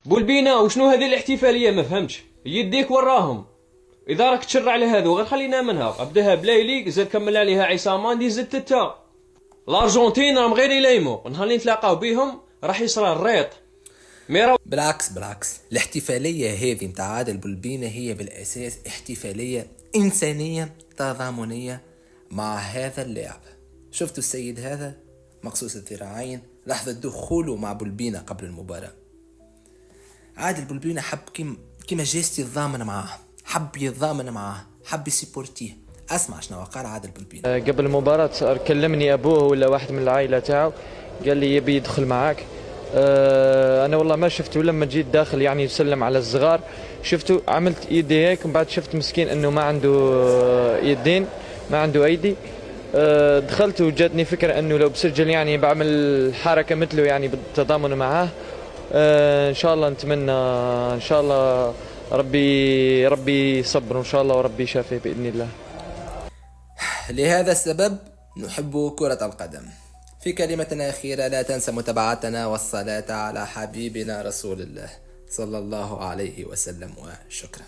بولبينا وشنو هذه الاحتفاليه؟ ما فهمتش. يديك وراهم. اذا راك تشرع لهذا غير خلينا منها. ابداها بلايلي زاد كمل عليها عصاماندي زاد تتا. الارجنتين راهم غير يلايمو. نهار اللي نتلاقاو بيهم راح يصرى الريط. بالعكس الاحتفالية هذه متاع عادل بولبينة هي بالأساس احتفالية إنسانية تضامنية مع هذا اللاعب. شفتوا السيد هذا مقصوص الذراعين لحظة دخوله مع بولبينة قبل المباراة. عادل بولبينة حب كيما جيستي يتضامن معاه، حب يتضامن معاه، حب يسيبورتيه. اسمع شنو قال عادل بولبينة قبل المباراة كلمني أبوه ولا واحد من العائلة تاعو، قال لي يبي يدخل معاك. أنا والله ما شفته. لما جيت داخل يعني يسلم على الصغار شفته، عملت يدي هيك، ومن بعد شفت مسكين أنه ما عنده يدين، ما عنده أيدي. دخلت وجاتني فكرة أنه لو بسجل يعني بعمل حركة مثله يعني بالتضامن معاه. إن شاء الله نتمنى إن شاء الله ربي يصبر إن شاء الله وربي يشافيه بإذن الله. لهذا السبب نحب كرة القدم. في كلمة أخيرة، لا تنسى متابعتنا والصلاة على حبيبنا رسول الله صلى الله عليه وسلم، وشكرا.